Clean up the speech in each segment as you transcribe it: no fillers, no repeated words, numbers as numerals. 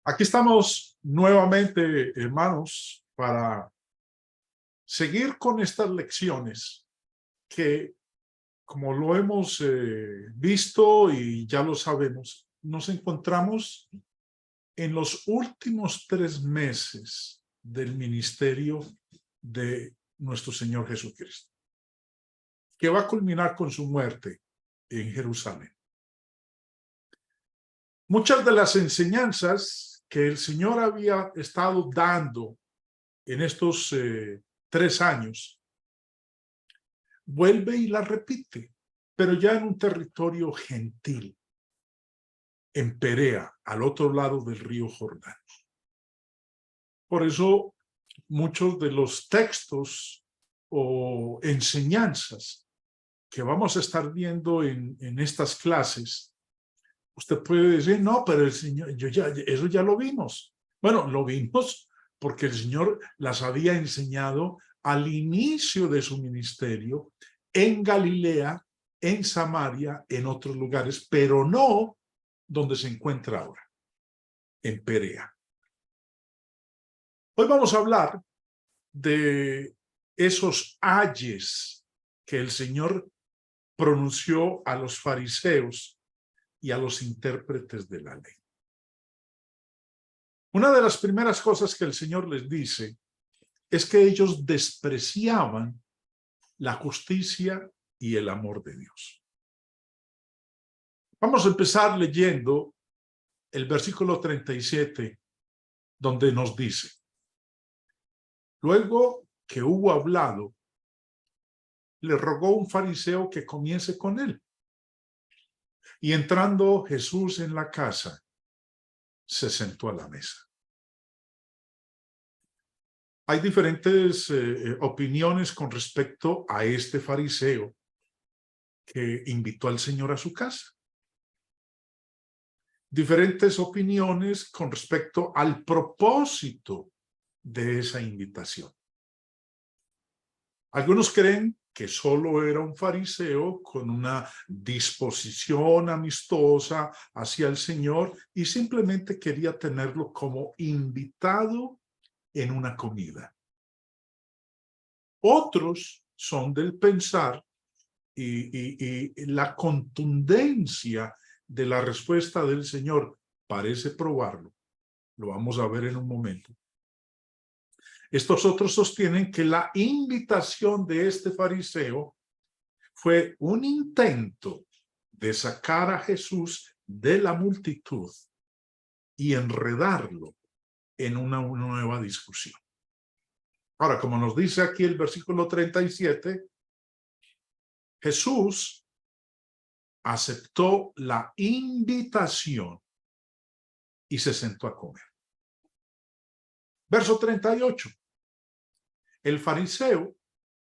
Aquí estamos nuevamente, hermanos, para seguir con estas lecciones que, como lo hemos visto y ya lo sabemos, nos encontramos en los últimos 3 meses del ministerio de nuestro Señor Jesucristo, que va a culminar con su muerte en Jerusalén. Muchas de las enseñanzas que el Señor había estado dando en estos 3 años, vuelve y las repite, pero ya en un territorio gentil, en Perea, al otro lado del río Jordán. Por eso, muchos de los textos o enseñanzas que vamos a estar viendo en estas clases, usted puede decir, no, pero el Señor, eso ya lo vimos. Bueno, lo vimos porque el Señor las había enseñado al inicio de su ministerio en Galilea, en Samaria, en otros lugares, pero no donde se encuentra ahora, en Perea. Hoy vamos a hablar de esos ayes que el Señor pronunció a los fariseos y a los intérpretes de la ley. Una de las primeras cosas que el Señor les dice es que ellos despreciaban la justicia y el amor de Dios. Vamos a empezar leyendo el versículo 37, donde nos dice: luego que hubo hablado, le rogó un fariseo que comience con él. Y entrando Jesús en la casa, se sentó a la mesa. Hay diferentes opiniones con respecto a este fariseo que invitó al Señor a su casa. Diferentes opiniones con respecto al propósito de esa invitación. Algunos creen que solo era un fariseo con una disposición amistosa hacia el Señor y simplemente quería tenerlo como invitado en una comida. Otros son del pensar y la contundencia de la respuesta del Señor parece probarlo. Lo vamos a ver en un momento. Estos otros sostienen que la invitación de este fariseo fue un intento de sacar a Jesús de la multitud y enredarlo en una nueva discusión. Ahora, como nos dice aquí el versículo 37, Jesús aceptó la invitación y se sentó a comer. Verso 38. El fariseo,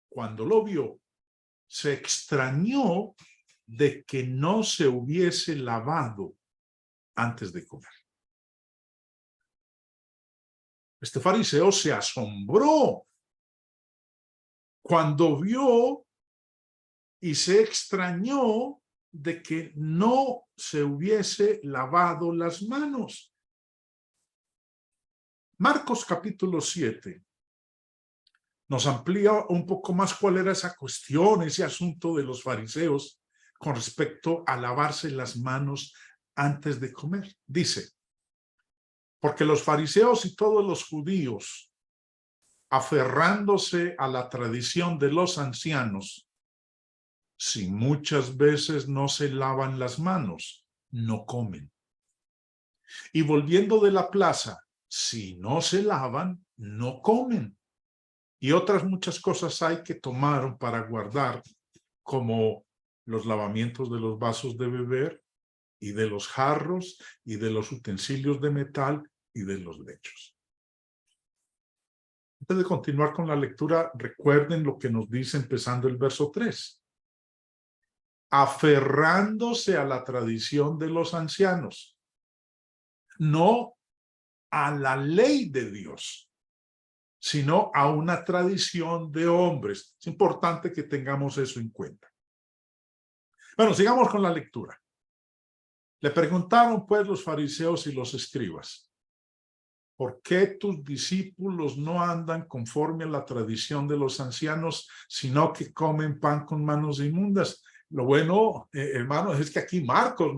cuando lo vio, se extrañó de que no se hubiese lavado antes de comer. Este fariseo se asombró cuando vio y se extrañó de que no se hubiese lavado las manos. Marcos capítulo 7 nos amplía un poco más cuál era esa cuestión, ese asunto de los fariseos con respecto a lavarse las manos antes de comer. Dice: porque los fariseos y todos los judíos, aferrándose a la tradición de los ancianos, si muchas veces no se lavan las manos, no comen. Y volviendo de la plaza, si no se lavan, no comen. Y otras muchas cosas hay que tomaron para guardar, como los lavamientos de los vasos de beber y de los jarros y de los utensilios de metal y de los lechos. Antes de continuar con la lectura, recuerden lo que nos dice empezando el verso 3. Aferrándose a la tradición de los ancianos, no a la ley de Dios, sino a una tradición de hombres. Es importante que tengamos eso en cuenta. Bueno, sigamos con la lectura. Le preguntaron pues los fariseos y los escribas: ¿por qué tus discípulos no andan conforme a la tradición de los ancianos, sino que comen pan con manos inmundas? Lo bueno, hermanos, es que aquí Marcos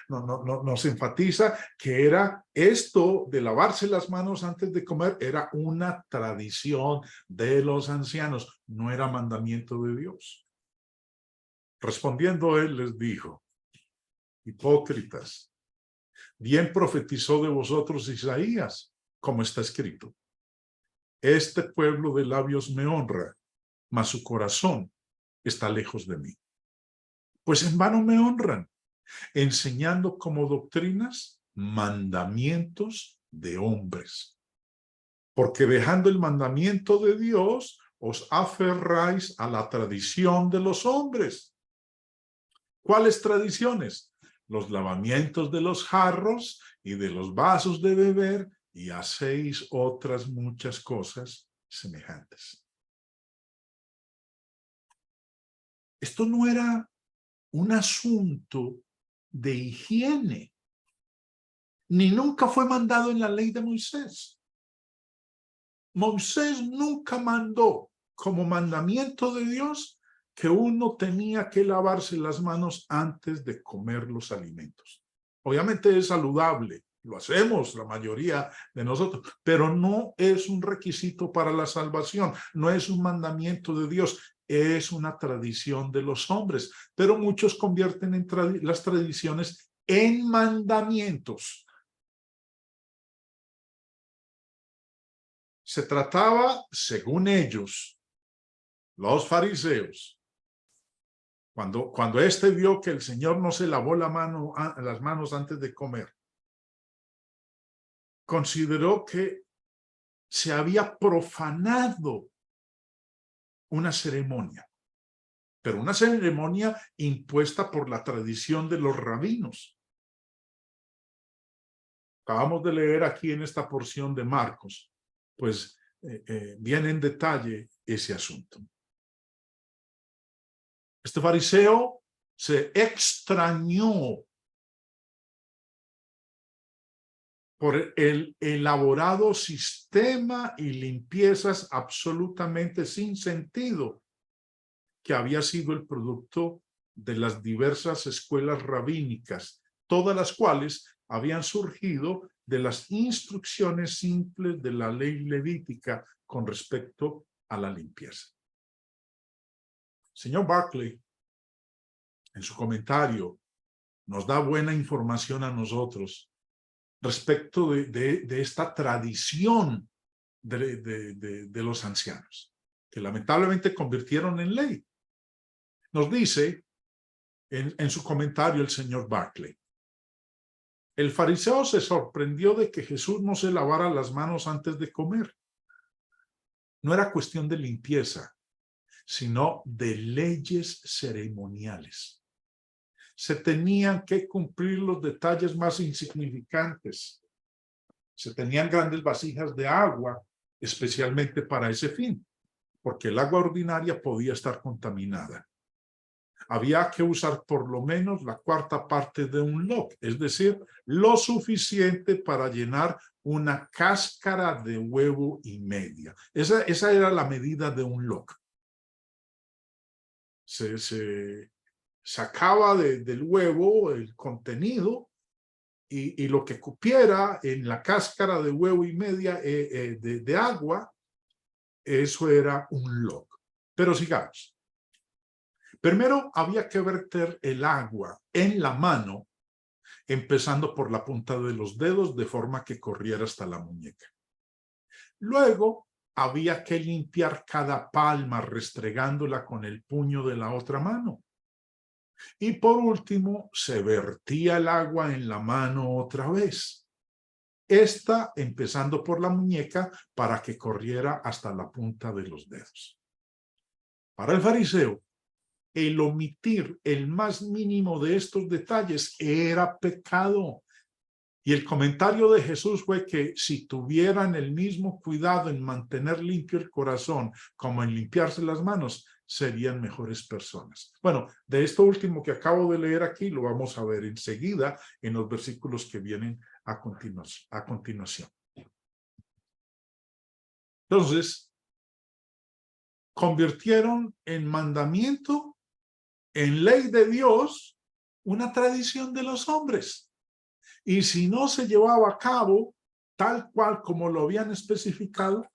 nos enfatiza que era esto de lavarse las manos antes de comer, era una tradición de los ancianos, no era mandamiento de Dios. Respondiendo él les dijo: hipócritas, bien profetizó de vosotros Isaías, como está escrito: este pueblo de labios me honra, mas su corazón está lejos de mí. Pues en vano me honran, enseñando como doctrinas mandamientos de hombres. Porque dejando el mandamiento de Dios, os aferráis a la tradición de los hombres. ¿Cuáles tradiciones? Los lavamientos de los jarros y de los vasos de beber, y hacéis otras muchas cosas semejantes. Esto no era un asunto de higiene, ni nunca fue mandado en la ley de Moisés. Moisés nunca mandó como mandamiento de Dios que uno tenía que lavarse las manos antes de comer los alimentos. Obviamente es saludable, lo hacemos la mayoría de nosotros, pero no es un requisito para la salvación, no es un mandamiento de Dios, es una tradición de los hombres, pero muchos convierten las tradiciones en mandamientos. Se trataba, según ellos, los fariseos, cuando éste vio que el Señor no se lavó las manos antes de comer, consideró que se había profanado una ceremonia, pero una ceremonia impuesta por la tradición de los rabinos. Acabamos de leer aquí en esta porción de Marcos, pues viene en detalle ese asunto. Este fariseo se extrañó por el elaborado sistema y limpiezas absolutamente sin sentido que había sido el producto de las diversas escuelas rabínicas, todas las cuales habían surgido de las instrucciones simples de la ley levítica con respecto a la limpieza. Señor Barclay, en su comentario, nos da buena información a nosotros respecto de esta tradición de los ancianos, que lamentablemente convirtieron en ley. Nos dice en su comentario el señor Barclay: el fariseo se sorprendió de que Jesús no se lavara las manos antes de comer. No era cuestión de limpieza, sino de leyes ceremoniales. Se tenían que cumplir los detalles más insignificantes. Se tenían grandes vasijas de agua, especialmente para ese fin, porque el agua ordinaria podía estar contaminada. Había que usar por lo menos la cuarta parte de un log, es decir, lo suficiente para llenar una cáscara de huevo y media. Esa era la medida de un log. Se sacaba del huevo el contenido y lo que cupiera en la cáscara de huevo y media de agua, eso era un log. Pero sigamos. Primero había que verter el agua en la mano, empezando por la punta de los dedos, de forma que corriera hasta la muñeca. Luego había que limpiar cada palma, restregándola con el puño de la otra mano. Y por último, se vertía el agua en la mano otra vez. Esta empezando por la muñeca para que corriera hasta la punta de los dedos. Para el fariseo, el omitir el más mínimo de estos detalles era pecado. Y el comentario de Jesús fue que si tuvieran el mismo cuidado en mantener limpio el corazón como en limpiarse las manos, serían mejores personas. Bueno, de esto último que acabo de leer aquí lo vamos a ver enseguida en los versículos que vienen a continuación. Entonces, convirtieron en mandamiento, en ley de Dios, una tradición de los hombres. Y si no se llevaba a cabo tal cual como lo habían especificado,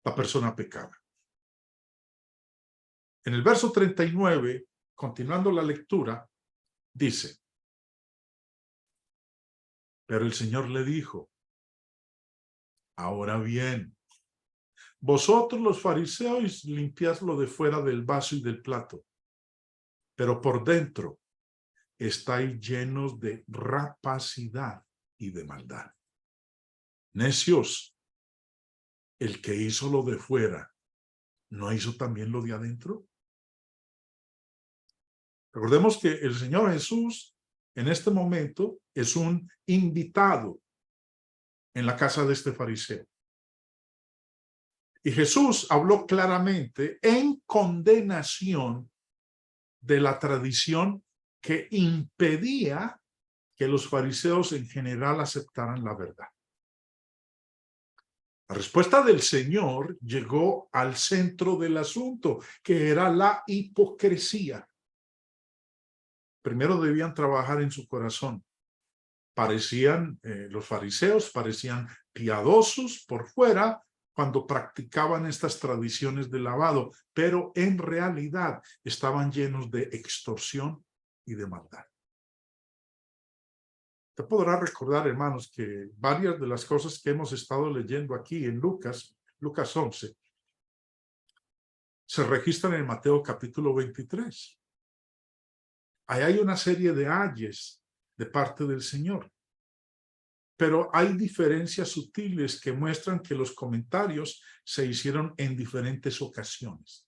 la persona pecaba. En el verso 39, continuando la lectura, dice: pero el Señor le dijo: ahora bien, vosotros los fariseos limpiad lo de fuera del vaso y del plato, pero por dentro estáis llenos de rapacidad y de maldad. Necios, el que hizo lo de fuera, ¿no hizo también lo de adentro? Recordemos que el Señor Jesús en este momento es un invitado en la casa de este fariseo. Y Jesús habló claramente en condenación de la tradición que impedía que los fariseos en general aceptaran la verdad. La respuesta del Señor llegó al centro del asunto, que era la hipocresía. Primero debían trabajar en su corazón. Los fariseos parecían piadosos por fuera cuando practicaban estas tradiciones de lavado, pero en realidad estaban llenos de extorsión y de maldad. Te podrás recordar, hermanos, que varias de las cosas que hemos estado leyendo aquí en Lucas 11, se registran en Mateo capítulo 23. Ahí hay una serie de ayes de parte del Señor. Pero hay diferencias sutiles que muestran que los comentarios se hicieron en diferentes ocasiones.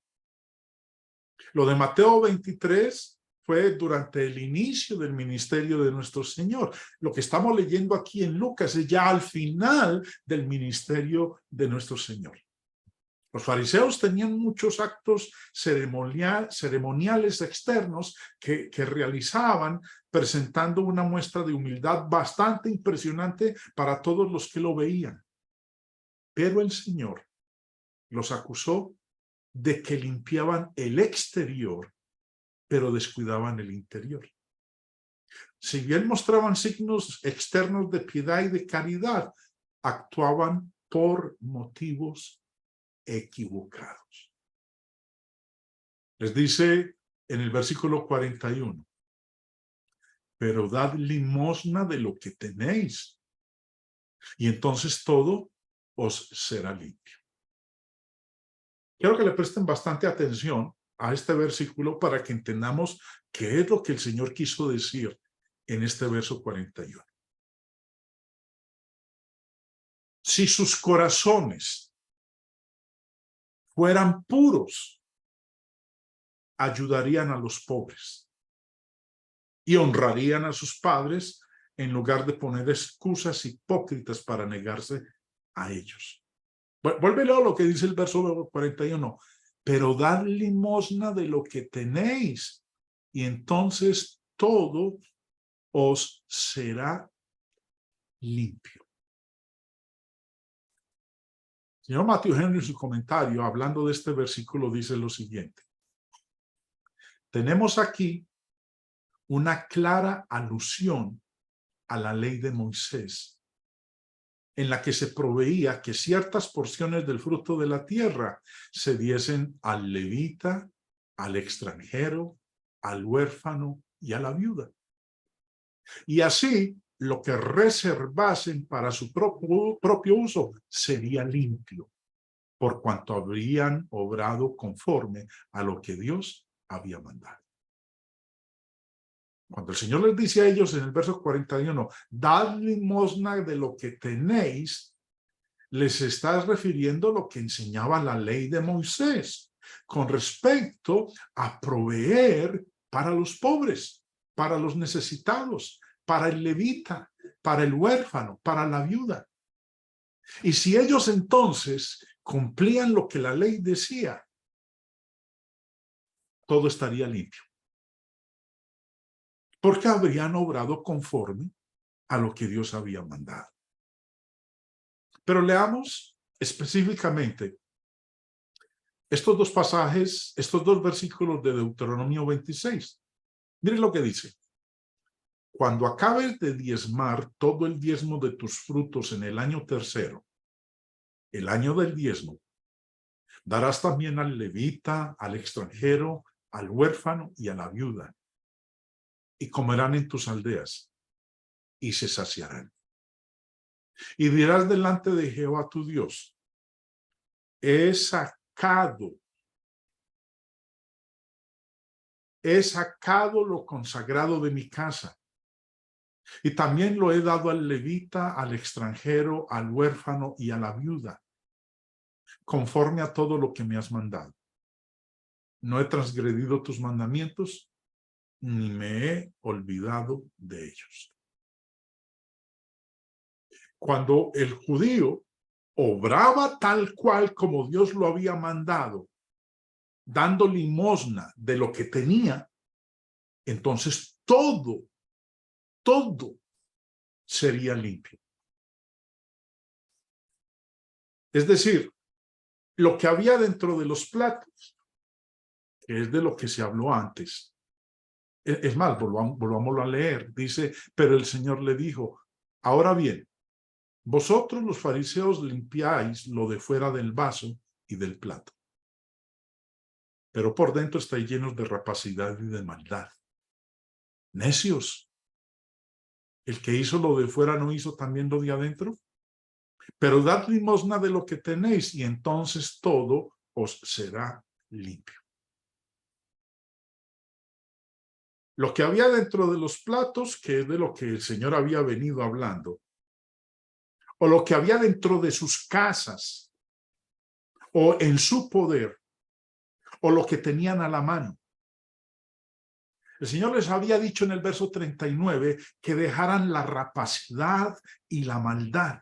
Lo de Mateo 23 fue durante el inicio del ministerio de nuestro Señor. Lo que estamos leyendo aquí en Lucas es ya al final del ministerio de nuestro Señor. Los fariseos tenían muchos actos ceremoniales externos que realizaban, presentando una muestra de humildad bastante impresionante para todos los que lo veían. Pero el Señor los acusó de que limpiaban el exterior, pero descuidaban el interior. Si bien mostraban signos externos de piedad y de caridad, actuaban por motivos equivocados. Les dice en el versículo 41, pero dad limosna de lo que tenéis, y entonces todo os será limpio. Quiero que le presten bastante atención a este versículo para que entendamos qué es lo que el Señor quiso decir en este verso 41. Si sus corazones fueran puros, ayudarían a los pobres y honrarían a sus padres en lugar de poner excusas hipócritas para negarse a ellos. Vuélvelo a lo que dice el verso 41. Pero dad limosna de lo que tenéis, y entonces todo os será limpio. Señor Matthew Henry, en su comentario, hablando de este versículo, dice lo siguiente. Tenemos aquí una clara alusión a la ley de Moisés, en la que se proveía que ciertas porciones del fruto de la tierra se diesen al levita, al extranjero, al huérfano y a la viuda. Y así, lo que reservasen para su propio uso sería limpio, por cuanto habrían obrado conforme a lo que Dios había mandado. Cuando el Señor les dice a ellos en el verso 41, dad limosna de lo que tenéis, les está refiriendo a lo que enseñaba la ley de Moisés con respecto a proveer para los pobres, para los necesitados, para el levita, para el huérfano, para la viuda. Y si ellos entonces cumplían lo que la ley decía, todo estaría limpio, porque habrían obrado conforme a lo que Dios había mandado. Pero leamos específicamente, estos dos pasajes, estos dos versículos de Deuteronomio 26. Miren lo que dice. Cuando acabes de diezmar todo el diezmo de tus frutos en el año tercero, el año del diezmo, darás también al levita, al extranjero, al huérfano y a la viuda, y comerán en tus aldeas, y se saciarán. Y dirás delante de Jehová tu Dios, he sacado lo consagrado de mi casa, y también lo he dado al levita, al extranjero, al huérfano y a la viuda, conforme a todo lo que me has mandado. No he transgredido tus mandamientos, ni me he olvidado de ellos. Cuando el judío obraba tal cual como Dios lo había mandado, dando limosna de lo que tenía, entonces todo sería limpio. Es decir, lo que había dentro de los platos, que es de lo que se habló antes. Es más, volvámoslo a leer. Dice, pero el Señor le dijo, ahora bien, vosotros los fariseos limpiáis lo de fuera del vaso y del plato, pero por dentro estáis llenos de rapacidad y de maldad. Necios, el que hizo lo de fuera no hizo también lo de adentro. Pero dad limosna de lo que tenéis y entonces todo os será limpio. Lo que había dentro de los platos, que es de lo que el Señor había venido hablando, o lo que había dentro de sus casas, o en su poder, o lo que tenían a la mano. El Señor les había dicho en el verso 39 que dejaran la rapacidad y la maldad.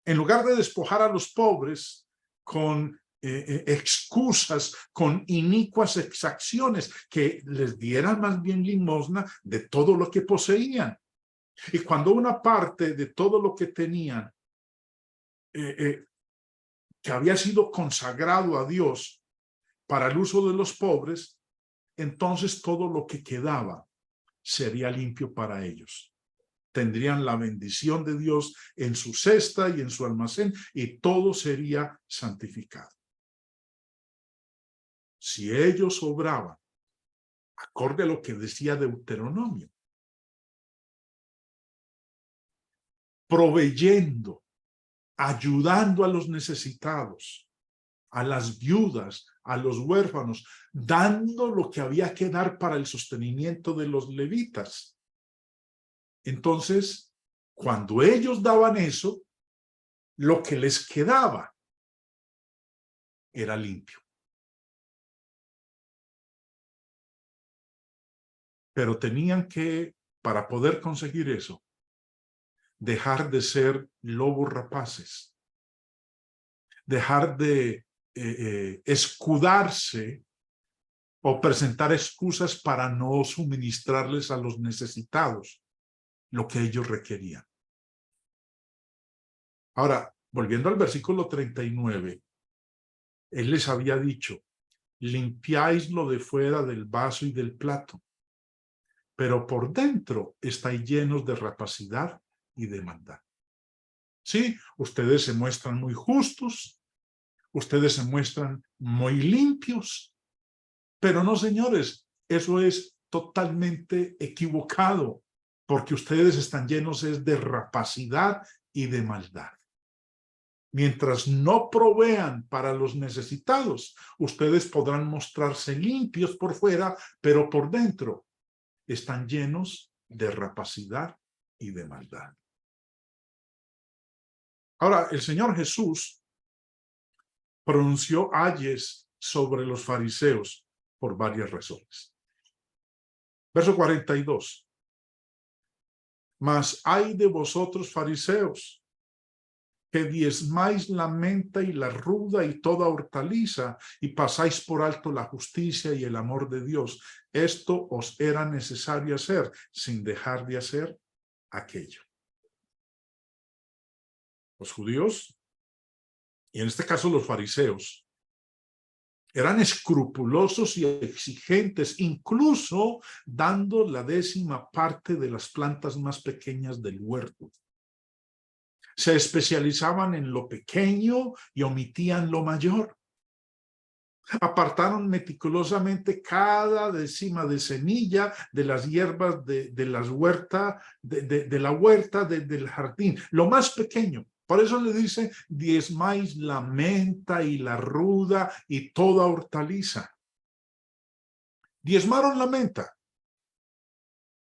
En lugar de despojar a los pobres con excusas, con inicuas exacciones, que les dieran más bien limosna de todo lo que poseían. Y cuando una parte de todo lo que tenían, que había sido consagrado a Dios para el uso de los pobres, entonces todo lo que quedaba sería limpio para ellos. Tendrían la bendición de Dios en su cesta y en su almacén, y todo sería santificado. Si ellos obraban acorde a lo que decía Deuteronomio, proveyendo, ayudando a los necesitados, a las viudas, a los huérfanos, dando lo que había que dar para el sostenimiento de los levitas. Entonces, cuando ellos daban eso, lo que les quedaba era limpio. Pero tenían que, para poder conseguir eso, dejar de ser lobos rapaces, dejar de escudarse o presentar excusas para no suministrarles a los necesitados lo que ellos requerían. Ahora, volviendo al versículo 39, él les había dicho, limpiáis lo de fuera del vaso y del plato, pero por dentro estáis llenos de rapacidad y de maldad. Sí, ustedes se muestran muy justos, ustedes se muestran muy limpios, pero no, señores, eso es totalmente equivocado, porque ustedes están llenos de rapacidad y de maldad. Mientras no provean para los necesitados, ustedes podrán mostrarse limpios por fuera, pero por dentro están llenos de rapacidad y de maldad. Ahora, el Señor Jesús pronunció ayes sobre los fariseos por varias razones. Verso 42. Mas ay de vosotros, fariseos, que diezmáis la menta y la ruda y toda hortaliza, y pasáis por alto la justicia y el amor de Dios. Esto os era necesario hacer, sin dejar de hacer aquello. Los judíos y en este caso los fariseos, eran escrupulosos y exigentes, incluso dando la 10ª parte de las plantas más pequeñas del huerto. Se especializaban en lo pequeño y omitían lo mayor. Apartaron meticulosamente cada décima de semilla de las hierbas de la huerta del jardín, lo más pequeño. Por eso le dice, diezmáis la menta y la ruda y toda hortaliza. Diezmaron la menta.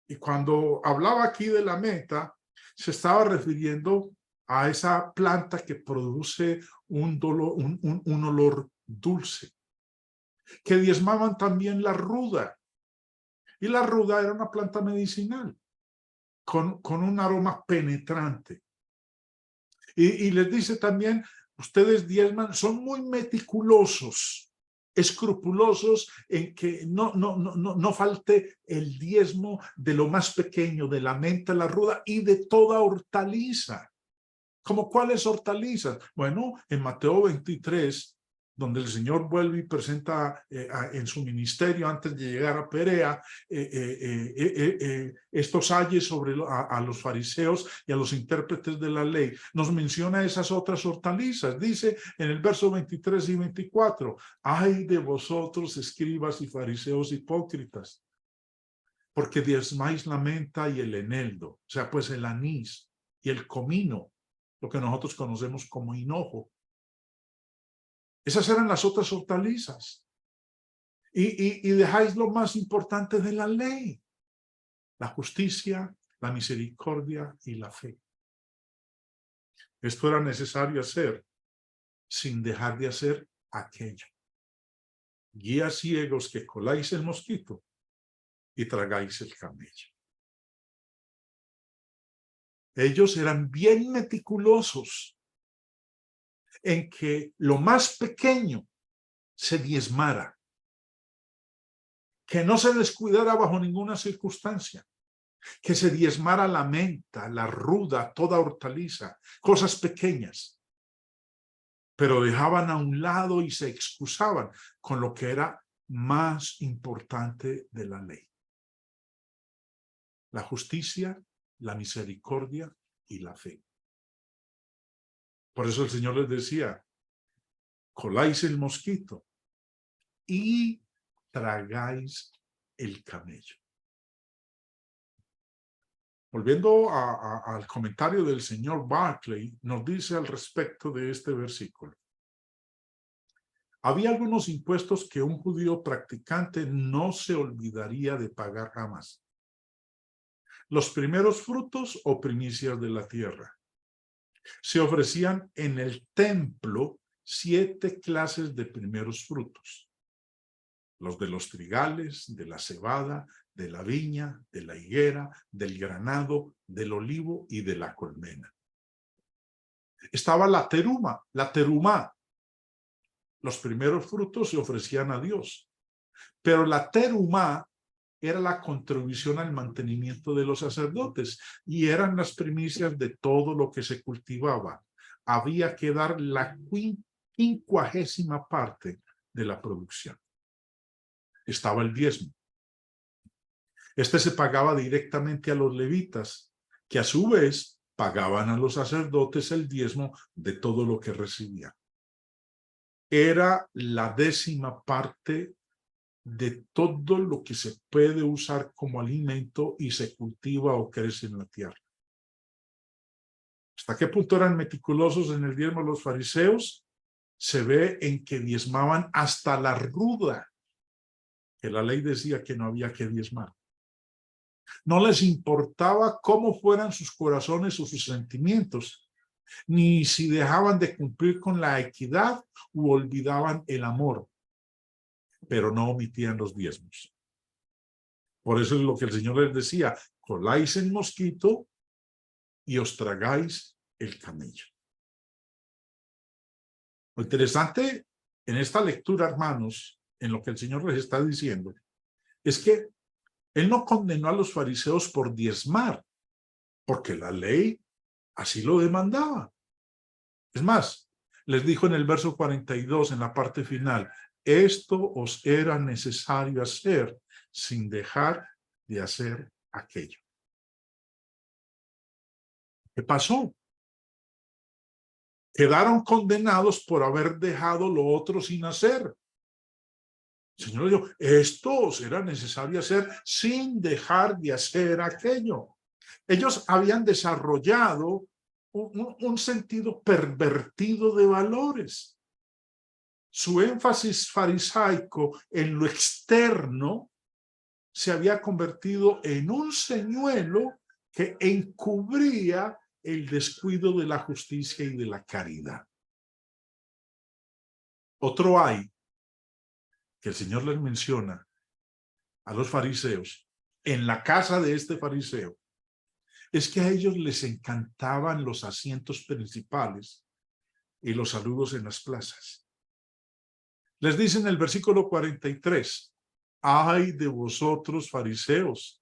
Y cuando hablaba aquí de la menta, se estaba refiriendo a esa planta que produce un olor dulce. Que diezmaban también la ruda. Y la ruda era una planta medicinal con un aroma penetrante. Y les dice también, ustedes diezman, son muy meticulosos, escrupulosos en que no falte el diezmo de lo más pequeño, de la menta, la ruda y de toda hortaliza. ¿Cómo cuáles hortalizas? Bueno, en Mateo 23, donde el Señor vuelve y presenta en su ministerio antes de llegar a Perea estos ayes sobre a los fariseos y a los intérpretes de la ley, nos menciona esas otras hortalizas. Dice en el verso 23 y 24, ay de vosotros, escribas y fariseos hipócritas, porque diezmáis la menta y el eneldo, o sea, pues el anís y el comino, lo que nosotros conocemos como hinojo. Esas eran las otras hortalizas. Y dejáis lo más importante de la ley, la justicia, la misericordia y la fe. Esto era necesario hacer sin dejar de hacer aquello. Guías ciegos que coláis el mosquito y tragáis el camello. Ellos eran bien meticulosos en que lo más pequeño se diezmara, que no se descuidara bajo ninguna circunstancia, que se diezmara la menta, la ruda, toda hortaliza, cosas pequeñas, pero dejaban a un lado y se excusaban con lo que era más importante de la ley: la justicia, la misericordia y la fe. Por eso el Señor les decía, coláis el mosquito y tragáis el camello. Volviendo al comentario del señor Barclay, nos dice al respecto de este versículo: había algunos impuestos que un judío practicante no se olvidaría de pagar jamás. Los primeros frutos o primicias de la tierra. Se ofrecían en el templo 7 clases de primeros frutos: los de los trigales, de la cebada, de la viña, de la higuera, del granado, del olivo y de la colmena. Estaba la terumá. Los primeros frutos se ofrecían a Dios, pero la terumá era la contribución al mantenimiento de los sacerdotes y eran las primicias de todo lo que se cultivaba. Había que dar la 50ª parte de la producción. Estaba el diezmo. Este se pagaba directamente a los levitas, que a su vez pagaban a los sacerdotes el diezmo de todo lo que recibían. Era la 10ª parte de todo lo que se puede usar como alimento y se cultiva o crece en la tierra. ¿Hasta qué punto eran meticulosos en el diezmo los fariseos? Se ve en que diezmaban hasta la ruda, que la ley decía que no había que diezmar. No les importaba cómo fueran sus corazones o sus sentimientos, ni si dejaban de cumplir con la equidad u olvidaban el amor, pero no omitían los diezmos. Por eso es lo que el Señor les decía: coláis el mosquito y os tragáis el camello. Lo interesante en esta lectura, hermanos, en lo que el Señor les está diciendo, es que Él no condenó a los fariseos por diezmar, porque la ley así lo demandaba. Es más, les dijo en el verso 42, en la parte final, esto os era necesario hacer sin dejar de hacer aquello. ¿Qué pasó? Quedaron condenados por haber dejado lo otro sin hacer. El Señor dijo, esto os era necesario hacer sin dejar de hacer aquello. Ellos habían desarrollado un sentido pervertido de valores. Su énfasis farisaico en lo externo se había convertido en un señuelo que encubría el descuido de la justicia y de la caridad. Otro hay que el Señor les menciona a los fariseos en la casa de este fariseo, es que a ellos les encantaban los asientos principales y los saludos en las plazas. Les dice en el versículo 43, ay de vosotros fariseos,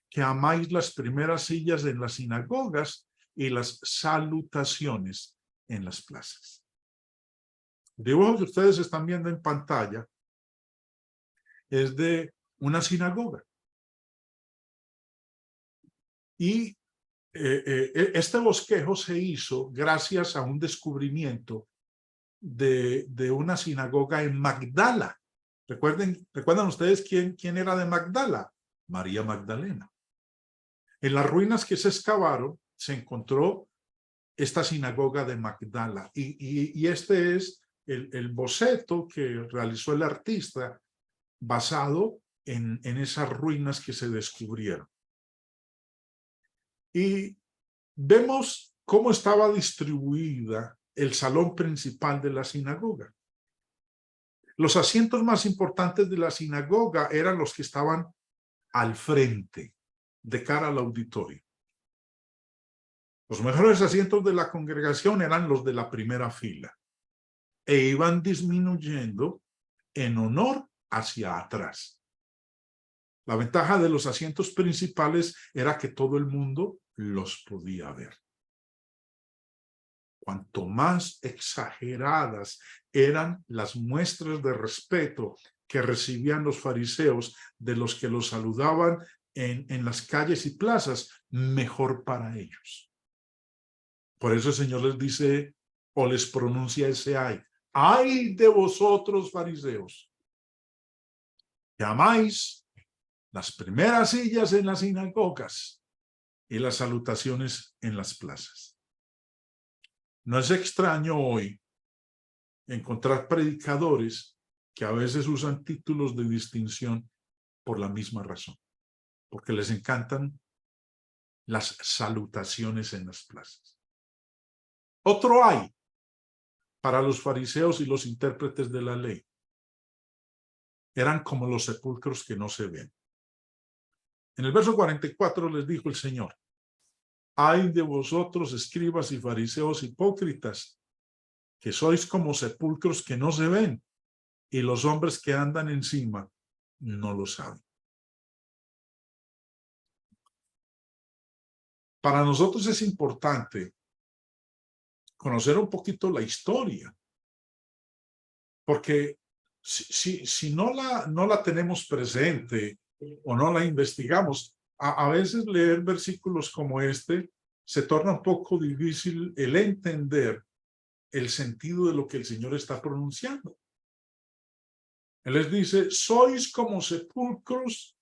que amáis las primeras sillas en las sinagogas y las salutaciones en las plazas. El dibujo que ustedes están viendo en pantalla es de una sinagoga. Y este bosquejo se hizo gracias a un descubrimiento de una sinagoga en Magdala. ¿Recuerdan ustedes quién era de Magdala? María Magdalena. En las ruinas que se excavaron se encontró esta sinagoga de Magdala y este es el boceto que realizó el artista basado en esas ruinas que se descubrieron. Y vemos cómo estaba distribuida el salón principal de la sinagoga. Los asientos más importantes de la sinagoga eran los que estaban al frente, de cara al auditorio. Los mejores asientos de la congregación eran los de la primera fila e iban disminuyendo en honor hacia atrás. La ventaja de los asientos principales era que todo el mundo los podía ver. Cuanto más exageradas eran las muestras de respeto que recibían los fariseos de los que los saludaban en las calles y plazas, mejor para ellos. Por eso el Señor les dice o les pronuncia ese ay. Ay de vosotros fariseos, que amáis las primeras sillas en las sinagogas y las salutaciones en las plazas. No es extraño hoy encontrar predicadores que a veces usan títulos de distinción por la misma razón, porque les encantan las salutaciones en las plazas. Otro hay para los fariseos y los intérpretes de la ley. Eran como los sepulcros que no se ven. En el verso 44 les dijo el Señor, ay de vosotros, escribas y fariseos hipócritas, que sois como sepulcros que no se ven, y los hombres que andan encima no lo saben. Para nosotros es importante conocer un poquito la historia, porque si no la tenemos presente o no la investigamos, a veces leer versículos como este se torna un poco difícil el entender el sentido de lo que el Señor está pronunciando. Él les dice, sois como sepulcros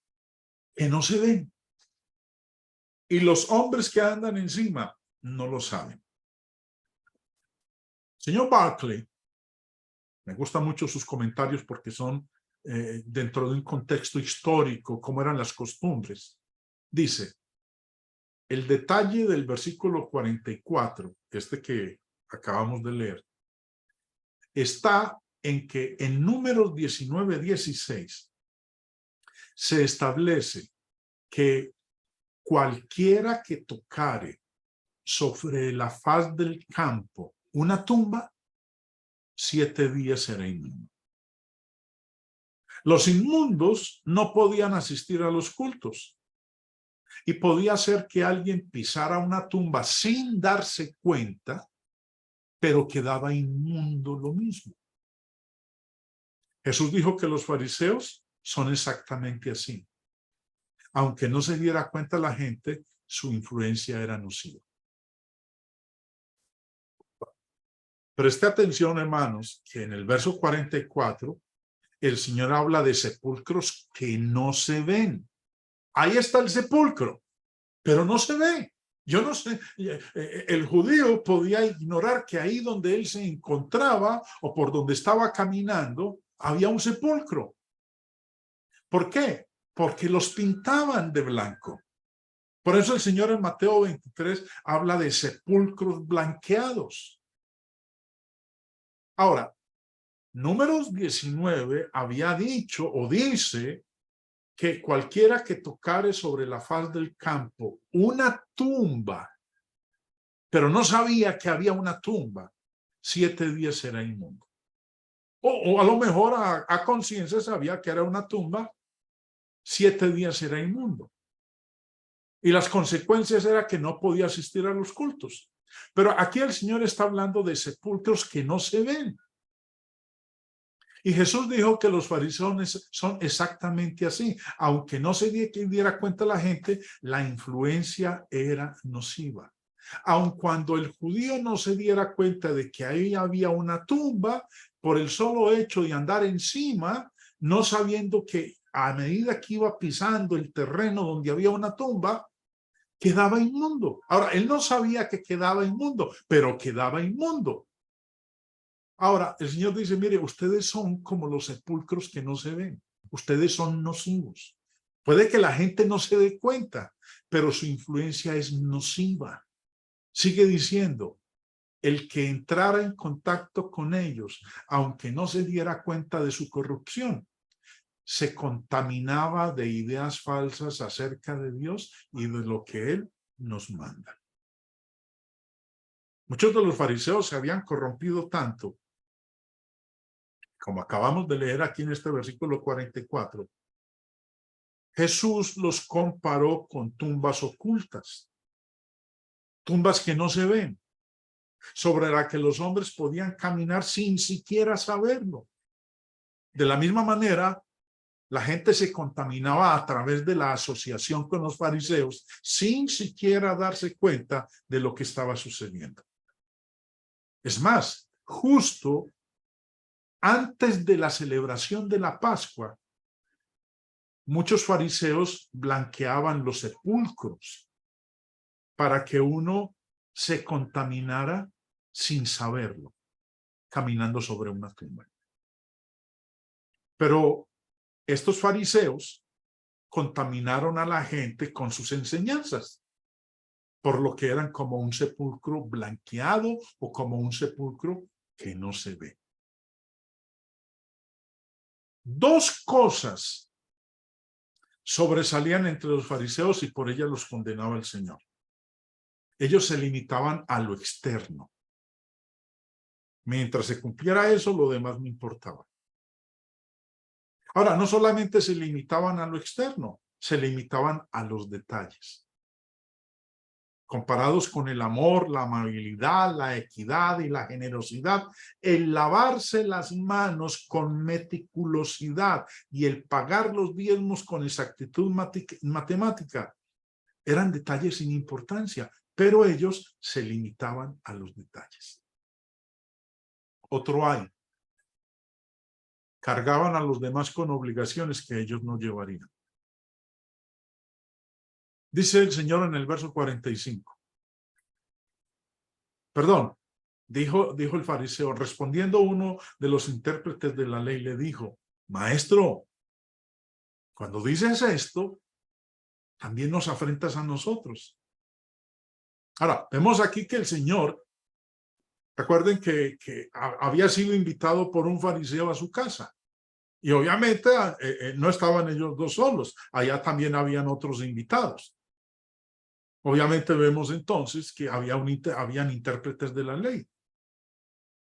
que no se ven, y los hombres que andan encima no lo saben. Señor Barclay, me gustan mucho sus comentarios porque son dentro de un contexto histórico, cómo eran las costumbres. Dice, el detalle del versículo 44, este que acabamos de leer, está en que en Números 19:16 se establece que cualquiera que tocare sobre la faz del campo una tumba, 7 días será inmundo. Los inmundos no podían asistir a los cultos y podía ser que alguien pisara una tumba sin darse cuenta pero quedaba inmundo lo mismo. Jesús dijo que los fariseos son exactamente así. Aunque no se diera cuenta la gente, su influencia era nociva. Preste atención, hermanos, que en el verso 44, el Señor habla de sepulcros que no se ven. Ahí está el sepulcro, pero no se ve. Yo no sé, el judío podía ignorar que ahí donde él se encontraba o por donde estaba caminando, había un sepulcro. ¿Por qué? Porque los pintaban de blanco. Por eso el Señor en Mateo 23 habla de sepulcros blanqueados. Ahora, Números 19 había dicho o dice que cualquiera que tocare sobre la faz del campo una tumba, pero no sabía que había una tumba, 7 días será inmundo. O a lo mejor a conciencia sabía que era una tumba, 7 días será inmundo. Y las consecuencias era que no podía asistir a los cultos. Pero aquí el Señor está hablando de sepulcros que no se ven. Y Jesús dijo que los fariseos son exactamente así. Aunque no se diera cuenta la gente, la influencia era nociva. Aun cuando el judío no se diera cuenta de que ahí había una tumba, por el solo hecho de andar encima, no sabiendo que a medida que iba pisando el terreno donde había una tumba, quedaba inmundo. Ahora, él no sabía que quedaba inmundo, pero quedaba inmundo. Ahora, el Señor dice, mire, ustedes son como los sepulcros que no se ven. Ustedes son nocivos. Puede que la gente no se dé cuenta, pero su influencia es nociva. Sigue diciendo, el que entrara en contacto con ellos, aunque no se diera cuenta de su corrupción, se contaminaba de ideas falsas acerca de Dios y de lo que Él nos manda. Muchos de los fariseos se habían corrompido tanto, como acabamos de leer aquí en este versículo 44, Jesús los comparó con tumbas ocultas, tumbas que no se ven, sobre las que los hombres podían caminar sin siquiera saberlo. De la misma manera, la gente se contaminaba a través de la asociación con los fariseos sin siquiera darse cuenta de lo que estaba sucediendo. Es más, justo antes de la celebración de la Pascua, muchos fariseos blanqueaban los sepulcros para que uno se contaminara sin saberlo, caminando sobre una tumba. Pero estos fariseos contaminaron a la gente con sus enseñanzas, por lo que eran como un sepulcro blanqueado o como un sepulcro que no se ve. Dos cosas sobresalían entre los fariseos y por ellas los condenaba el Señor. Ellos se limitaban a lo externo. Mientras se cumpliera eso, lo demás no importaba. Ahora, no solamente se limitaban a lo externo, se limitaban a los detalles. Comparados con el amor, la amabilidad, la equidad y la generosidad, el lavarse las manos con meticulosidad y el pagar los diezmos con exactitud matemática eran detalles sin importancia, pero ellos se limitaban a los detalles. Otro hay. Cargaban a los demás con obligaciones que ellos no llevarían. Dice el Señor en el verso 45. Perdón, dijo el fariseo, respondiendo uno de los intérpretes de la ley, le dijo, maestro, cuando dices esto, también nos afrentas a nosotros. Ahora, vemos aquí que el Señor, recuerden que había sido invitado por un fariseo a su casa. Y obviamente no estaban ellos dos solos, allá también habían otros invitados. Obviamente vemos entonces que habían intérpretes de la ley.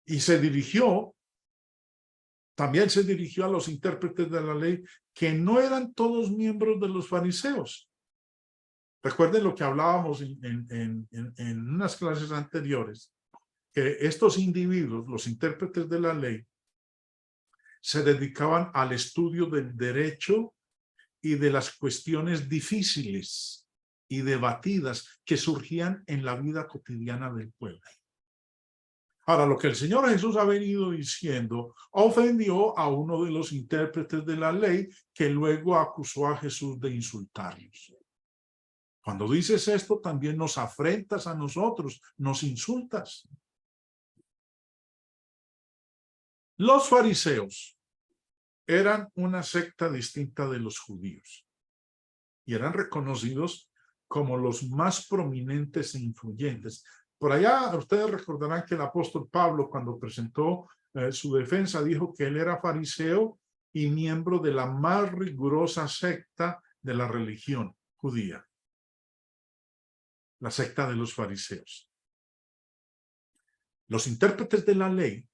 Y también se dirigió a los intérpretes de la ley que no eran todos miembros de los fariseos. Recuerden lo que hablábamos en unas clases anteriores, que estos individuos, los intérpretes de la ley, se dedicaban al estudio del derecho y de las cuestiones difíciles y debatidas que surgían en la vida cotidiana del pueblo. Ahora, lo que el Señor Jesús ha venido diciendo ofendió a uno de los intérpretes de la ley, que luego acusó a Jesús de insultarlos. Cuando dices esto, también nos afrentas a nosotros, nos insultas. Los fariseos eran una secta distinta de los judíos y eran reconocidos como los más prominentes e influyentes. Por allá ustedes recordarán que el apóstol Pablo, cuando presentó su defensa, dijo que él era fariseo y miembro de la más rigurosa secta de la religión judía, la secta de los fariseos. Los intérpretes de la ley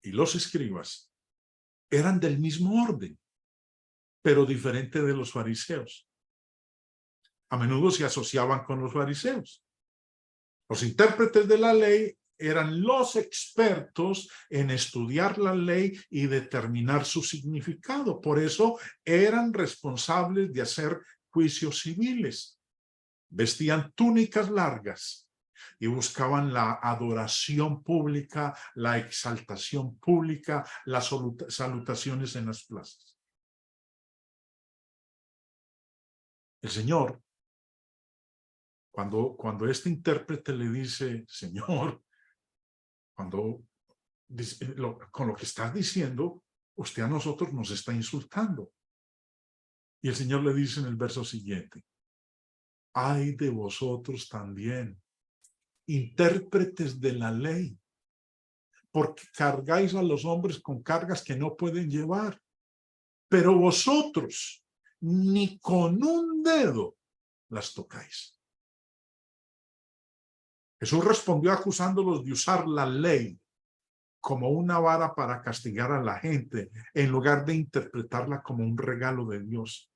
y los escribas eran del mismo orden, pero diferente de los fariseos. A menudo se asociaban con los fariseos. Los intérpretes de la ley eran los expertos en estudiar la ley y determinar su significado. Por eso eran responsables de hacer juicios civiles. Vestían túnicas largas y buscaban la adoración pública, la exaltación pública, las salutaciones en las plazas. El Señor, cuando este intérprete le dice, Señor, con lo que estás diciendo, usted a nosotros nos está insultando. Y el Señor le dice en el verso siguiente, ay de vosotros también, intérpretes de la ley, porque cargáis a los hombres con cargas que no pueden llevar, pero vosotros ni con un dedo las tocáis. Jesús respondió acusándolos de usar la ley como una vara para castigar a la gente, en lugar de interpretarla como un regalo de Dios.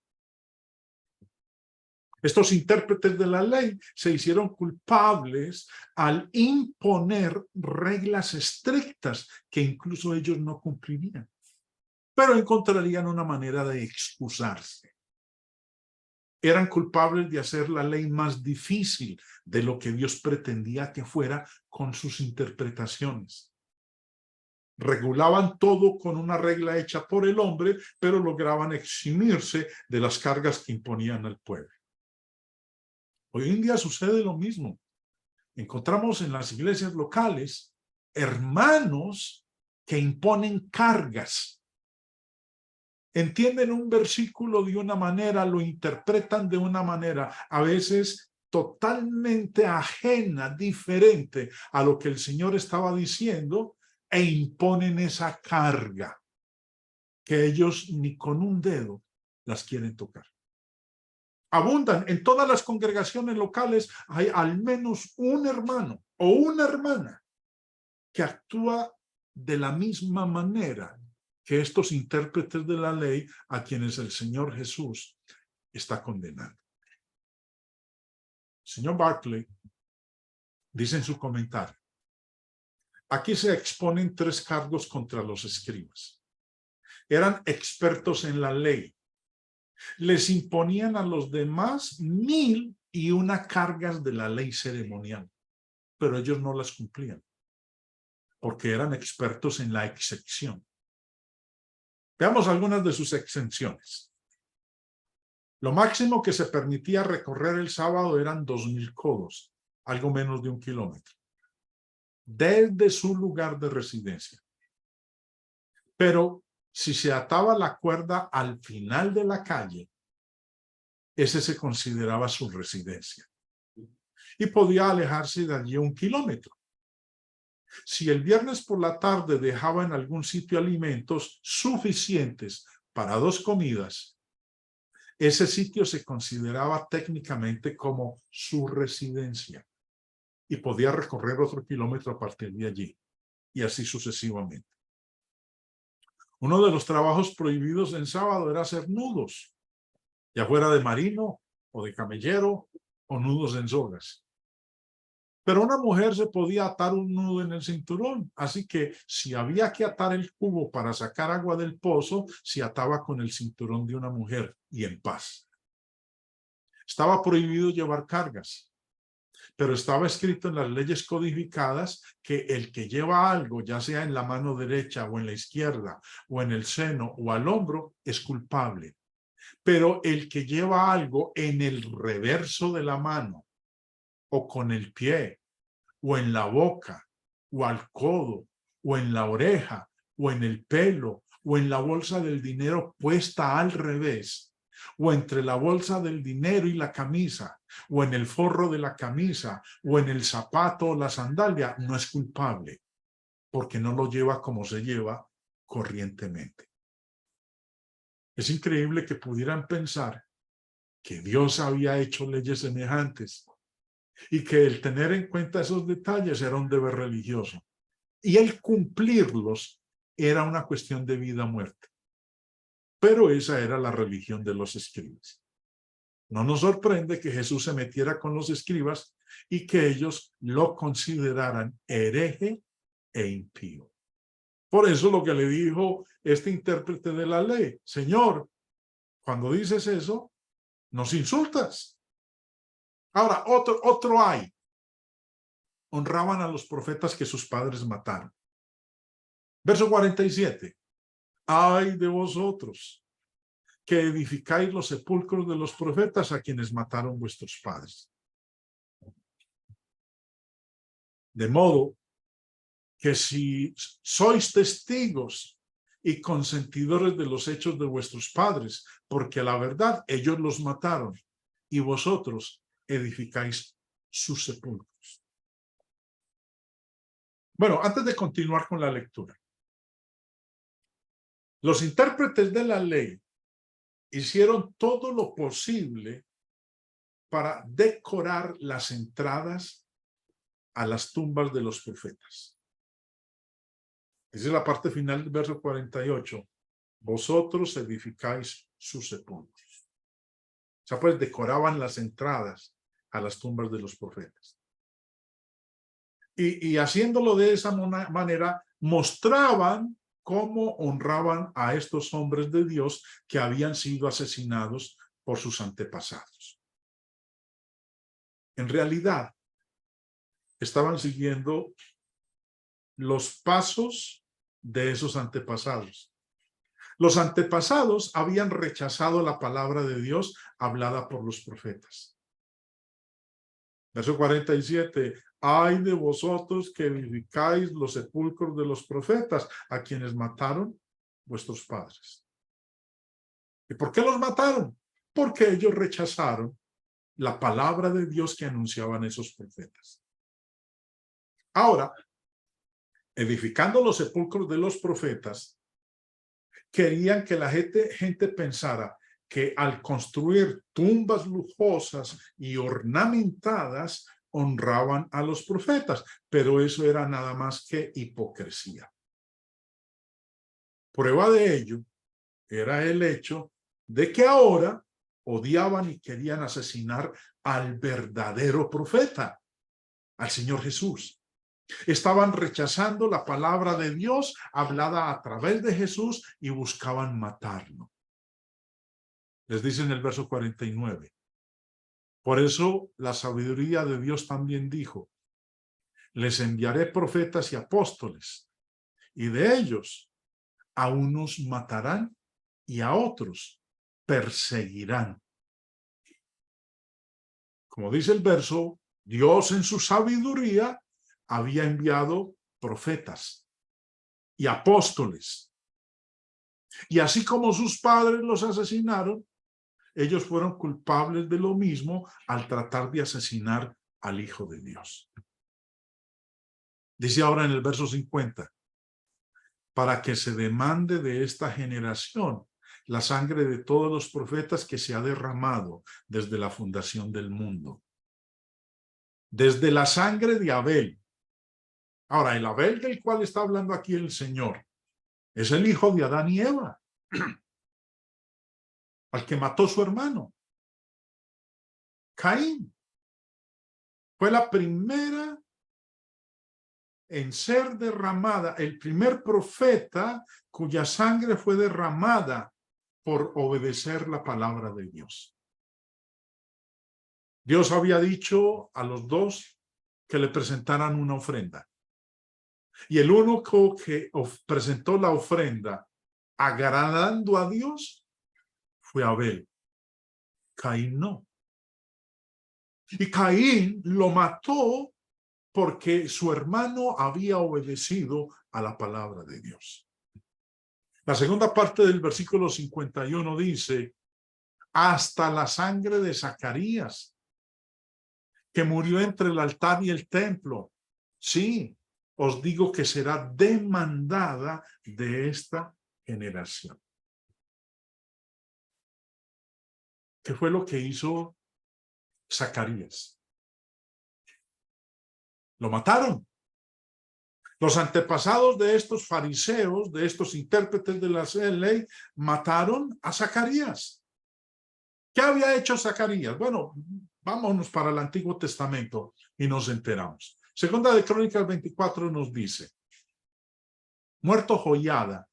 Estos intérpretes de la ley se hicieron culpables al imponer reglas estrictas que incluso ellos no cumplirían, pero encontrarían una manera de excusarse. Eran culpables de hacer la ley más difícil de lo que Dios pretendía que fuera con sus interpretaciones. Regulaban todo con una regla hecha por el hombre, pero lograban eximirse de las cargas que imponían al pueblo. Hoy en día sucede lo mismo. Encontramos en las iglesias locales hermanos que imponen cargas. Entienden un versículo de una manera, lo interpretan de una manera, a veces totalmente ajena, diferente a lo que el Señor estaba diciendo, e imponen esa carga que ellos ni con un dedo las quieren tocar. Abundan en todas las congregaciones locales, hay al menos un hermano o una hermana que actúa de la misma manera que estos intérpretes de la ley a quienes el Señor Jesús está condenando. El señor Barclay dice en su comentario, aquí se exponen 3 cargos contra los escribas. Eran expertos en la ley. Les imponían a los demás 1001 cargas de la ley ceremonial, pero ellos no las cumplían, porque eran expertos en la excepción. Veamos algunas de sus exenciones. Lo máximo que se permitía recorrer el sábado eran 2000 codos, algo menos de 1 kilómetro, desde su lugar de residencia. Pero si se ataba la cuerda al final de la calle, ese se consideraba su residencia y podía alejarse de allí 1 kilómetro. Si el viernes por la tarde dejaba en algún sitio alimentos suficientes para 2 comidas, ese sitio se consideraba técnicamente como su residencia y podía recorrer otro kilómetro a partir de allí, y así sucesivamente. Uno de los trabajos prohibidos en sábado era hacer nudos, ya fuera de marino o de camellero o nudos en sogas. Pero una mujer se podía atar un nudo en el cinturón, así que si había que atar el cubo para sacar agua del pozo, se ataba con el cinturón de una mujer y en paz. Estaba prohibido llevar cargas, pero estaba escrito en las leyes codificadas que el que lleva algo, ya sea en la mano derecha o en la izquierda, o en el seno o al hombro, es culpable. Pero el que lleva algo en el reverso de la mano, o con el pie, o en la boca, o al codo, o en la oreja, o en el pelo, o en la bolsa del dinero puesta al revés, o entre la bolsa del dinero y la camisa, o en el forro de la camisa, o en el zapato o la sandalia, no es culpable, porque no lo lleva como se lleva corrientemente. Es increíble que pudieran pensar que Dios había hecho leyes semejantes y que el tener en cuenta esos detalles era un deber religioso y el cumplirlos era una cuestión de vida o muerte. Pero esa era la religión de los escribas. No nos sorprende que Jesús se metiera con los escribas y que ellos lo consideraran hereje e impío. Por eso lo que le dijo este intérprete de la ley: Señor, cuando dices eso, nos insultas. Ahora, otro hay. Honraban a los profetas que sus padres mataron. Verso 47. Ay de vosotros, que edificáis los sepulcros de los profetas a quienes mataron vuestros padres. De modo que si sois testigos y consentidores de los hechos de vuestros padres, porque la verdad ellos los mataron y vosotros edificáis sus sepulcros. Bueno, antes de continuar con la lectura, los intérpretes de la ley hicieron todo lo posible para decorar las entradas a las tumbas de los profetas. Esa es la parte final del verso 48. Vosotros edificáis sus sepulcros. O sea, pues decoraban las entradas a las tumbas de los profetas. Y haciéndolo de esa manera, mostraban cómo honraban a estos hombres de Dios que habían sido asesinados por sus antepasados. En realidad, estaban siguiendo los pasos de esos antepasados. Los antepasados habían rechazado la palabra de Dios hablada por los profetas. Verso 47. Ay de vosotros que edificáis los sepulcros de los profetas, a quienes mataron vuestros padres. ¿Y por qué los mataron? Porque ellos rechazaron la palabra de Dios que anunciaban esos profetas. Ahora, edificando los sepulcros de los profetas, querían que la gente pensara que al construir tumbas lujosas y ornamentadas, honraban a los profetas, pero eso era nada más que hipocresía. Prueba de ello era el hecho de que ahora odiaban y querían asesinar al verdadero profeta, al Señor Jesús. Estaban rechazando la palabra de Dios hablada a través de Jesús y buscaban matarlo. Les dice en el verso 49. Por eso la sabiduría de Dios también dijo: les enviaré profetas y apóstoles, y de ellos a unos matarán y a otros perseguirán. Como dice el verso, Dios en su sabiduría había enviado profetas y apóstoles. Y así como sus padres los asesinaron, ellos fueron culpables de lo mismo al tratar de asesinar al Hijo de Dios. Dice ahora en el verso 50, para que se demande de esta generación la sangre de todos los profetas que se ha derramado desde la fundación del mundo. Desde la sangre de Abel. Ahora, el Abel del cual está hablando aquí el Señor es el hijo de Adán y Eva, al que mató su hermano, Caín. Fue la primera en ser derramada, el primer profeta cuya sangre fue derramada por obedecer la palabra de Dios. Dios había dicho a los dos que le presentaran una ofrenda. Y el único que presentó la ofrenda agradando a Dios fue Abel. Caín no. Y Caín lo mató porque su hermano había obedecido a la palabra de Dios. La segunda parte del versículo 51 dice, hasta la sangre de Zacarías, que murió entre el altar y el templo. Sí, os digo que será demandada de esta generación. ¿Qué fue lo que hizo Zacarías? Lo mataron. Los antepasados de estos fariseos, de estos intérpretes de la ley, mataron a Zacarías. ¿Qué había hecho Zacarías? Bueno, vámonos para el Antiguo Testamento y nos enteramos. Segunda de Crónicas 24 nos dice, muerto Joiada,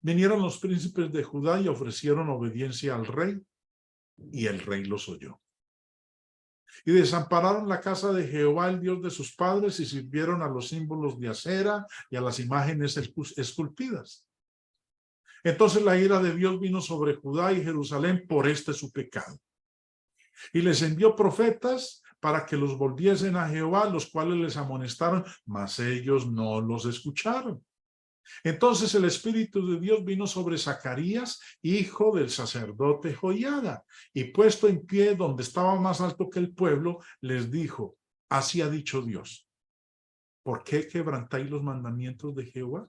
vinieron los príncipes de Judá y ofrecieron obediencia al rey, y el rey los oyó. Y desampararon la casa de Jehová, el Dios de sus padres, y sirvieron a los símbolos de acera y a las imágenes esculpidas. Entonces la ira de Dios vino sobre Judá y Jerusalén por su pecado. Y les envió profetas para que los volviesen a Jehová, los cuales les amonestaron, mas ellos no los escucharon. Entonces el Espíritu de Dios vino sobre Zacarías, hijo del sacerdote Joiada, y puesto en pie donde estaba más alto que el pueblo, les dijo, así ha dicho Dios, ¿por qué quebrantáis los mandamientos de Jehová?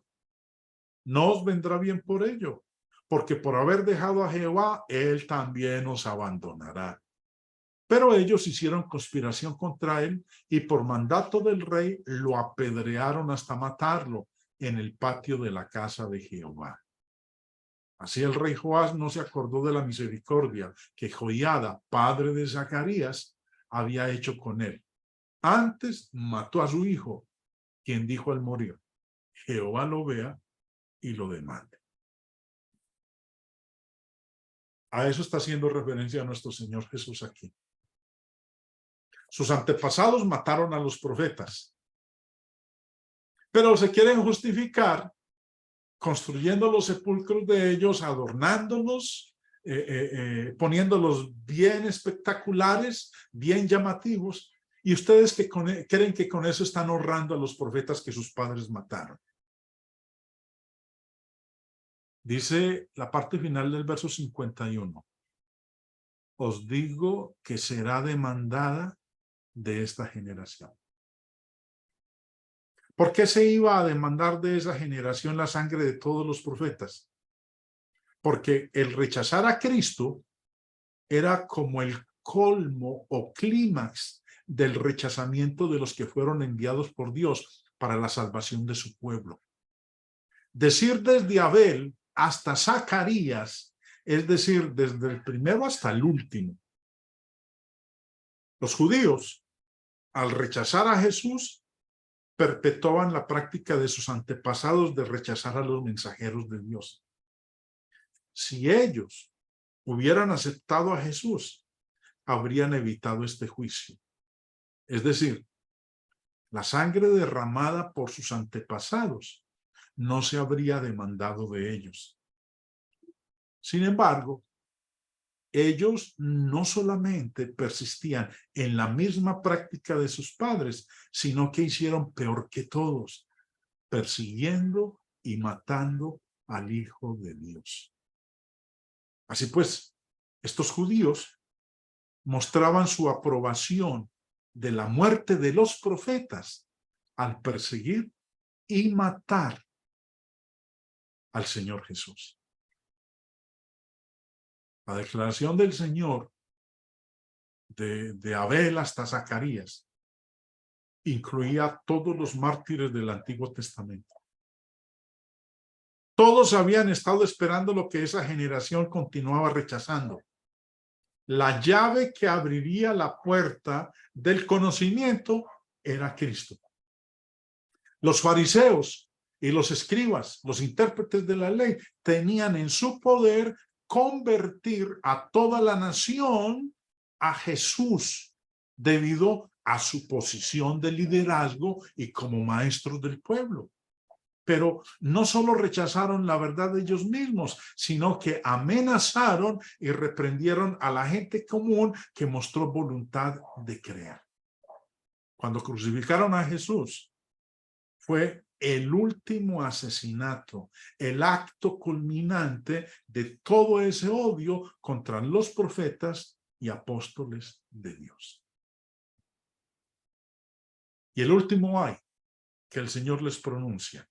No os vendrá bien por ello, porque por haber dejado a Jehová, él también os abandonará. Pero ellos hicieron conspiración contra él y por mandato del rey lo apedrearon hasta matarlo en el patio de la casa de Jehová. Así el rey Joás no se acordó de la misericordia que Joiada, padre de Zacarías, había hecho con él. Antes mató a su hijo, quien dijo al morir, Jehová lo vea y lo demande. A eso está haciendo referencia nuestro Señor Jesús aquí. Sus antepasados mataron a los profetas, pero se quieren justificar construyendo los sepulcros de ellos, adornándolos, poniéndolos bien espectaculares, bien llamativos, y ustedes creen que con eso están honrando a los profetas que sus padres mataron. Dice la parte final del verso 51. Os digo que será demandada de esta generación. ¿Por qué se iba a demandar de esa generación la sangre de todos los profetas? Porque el rechazar a Cristo era como el colmo o clímax del rechazamiento de los que fueron enviados por Dios para la salvación de su pueblo. Decir desde Abel hasta Zacarías, es decir, desde el primero hasta el último. Los judíos, al rechazar a Jesús, perpetuaban la práctica de sus antepasados de rechazar a los mensajeros de Dios. Si ellos hubieran aceptado a Jesús, habrían evitado este juicio. Es decir, la sangre derramada por sus antepasados no se habría demandado de ellos. Sin embargo, ellos no solamente persistían en la misma práctica de sus padres, sino que hicieron peor que todos, persiguiendo y matando al Hijo de Dios. Así pues, estos judíos mostraban su aprobación de la muerte de los profetas al perseguir y matar al Señor Jesús. La declaración del Señor de Abel hasta Zacarías incluía a todos los mártires del Antiguo Testamento. Todos habían estado esperando lo que esa generación continuaba rechazando. La llave que abriría la puerta del conocimiento era Cristo. Los fariseos y los escribas, los intérpretes de la ley, tenían en su poder convertir a toda la nación a Jesús debido a su posición de liderazgo y como maestros del pueblo. Pero no solo rechazaron la verdad de ellos mismos, sino que amenazaron y reprendieron a la gente común que mostró voluntad de creer. Cuando crucificaron a Jesús, fue el último asesinato, el acto culminante de todo ese odio contra los profetas y apóstoles de Dios. Y el último ay que el Señor les pronuncia: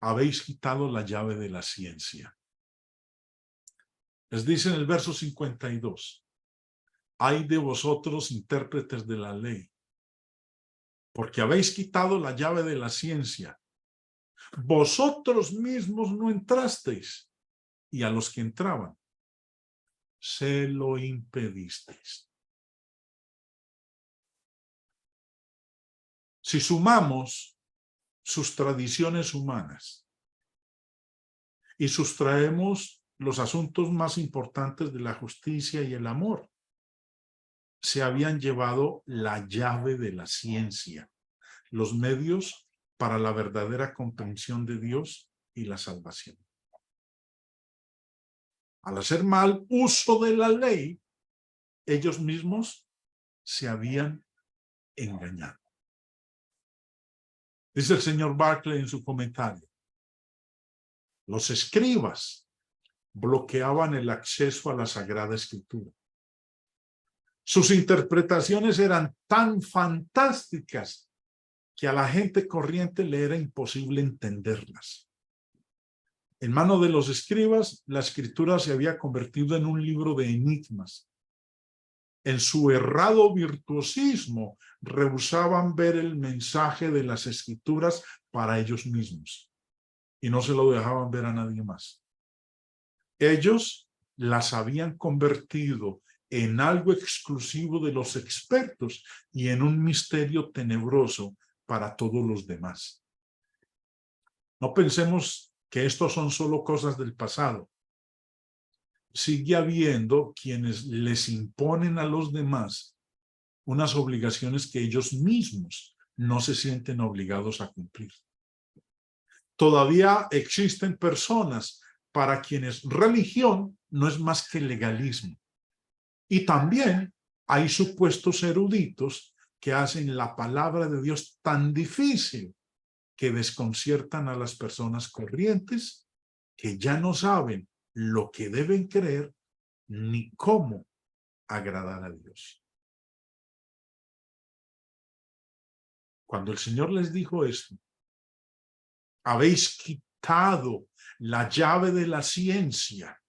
habéis quitado la llave de la ciencia. Les dice en el verso 52, ay de vosotros, intérpretes de la ley, porque habéis quitado la llave de la ciencia. Vosotros mismos no entrasteis, y a los que entraban se lo impedisteis. Si sumamos sus tradiciones humanas y sustraemos los asuntos más importantes de la justicia y el amor, se habían llevado la llave de la ciencia, los medios para la verdadera comprensión de Dios y la salvación. Al hacer mal uso de la ley, ellos mismos se habían engañado. Dice el señor Barclay en su comentario: los escribas bloqueaban el acceso a la Sagrada Escritura. Sus interpretaciones eran tan fantásticas que a la gente corriente le era imposible entenderlas. En manos de los escribas, la Escritura se había convertido en un libro de enigmas. En su errado virtuosismo, rehusaban ver el mensaje de las Escrituras para ellos mismos y no se lo dejaban ver a nadie más. Ellos las habían convertido en algo exclusivo de los expertos y en un misterio tenebroso para todos los demás. No pensemos que esto son solo cosas del pasado. Sigue habiendo quienes les imponen a los demás unas obligaciones que ellos mismos no se sienten obligados a cumplir. Todavía existen personas para quienes religión no es más que legalismo. Y también hay supuestos eruditos que hacen la palabra de Dios tan difícil que desconciertan a las personas corrientes que ya no saben lo que deben creer ni cómo agradar a Dios. Cuando el Señor les dijo esto, habéis quitado la llave de la ciencia,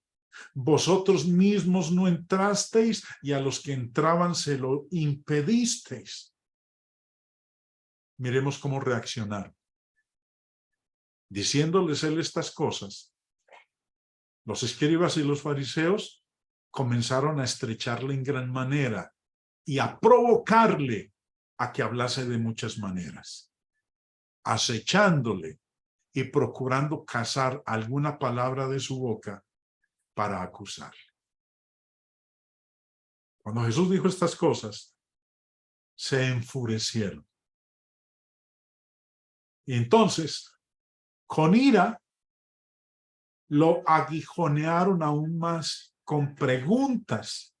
vosotros mismos no entrasteis y a los que entraban se lo impedisteis. Miremos cómo reaccionaron. Diciéndoles él estas cosas, los escribas y los fariseos comenzaron a estrecharle en gran manera y a provocarle a que hablase de muchas maneras, acechándole y procurando cazar alguna palabra de su boca para acusarle. Cuando Jesús dijo estas cosas, se enfurecieron. Y entonces, con ira, lo aguijonearon aún más con preguntas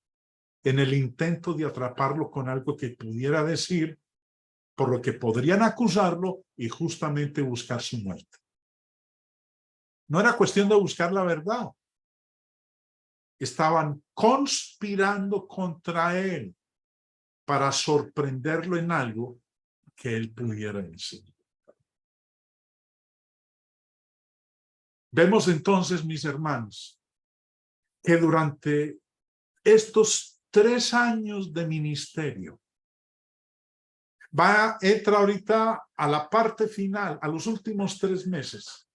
en el intento de atraparlo con algo que pudiera decir, por lo que podrían acusarlo y justamente buscar su muerte. No era cuestión de buscar la verdad. Estaban conspirando contra él para sorprenderlo en algo que él pudiera decir. Vemos entonces, mis hermanos, que durante estos 3 años de ministerio, entra ahorita a la parte final, a los últimos 3 meses,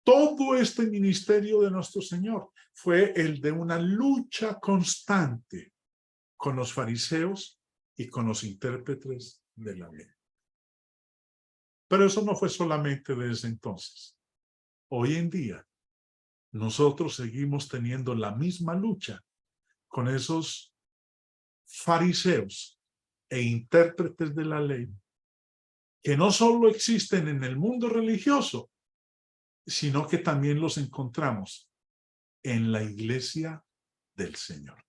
todo este ministerio de nuestro Señor fue el de una lucha constante con los fariseos y con los intérpretes de la ley. Pero eso no fue solamente desde entonces. Hoy en día, nosotros seguimos teniendo la misma lucha con esos fariseos e intérpretes de la ley que no solo existen en el mundo religioso, sino que también los encontramos en la iglesia del Señor.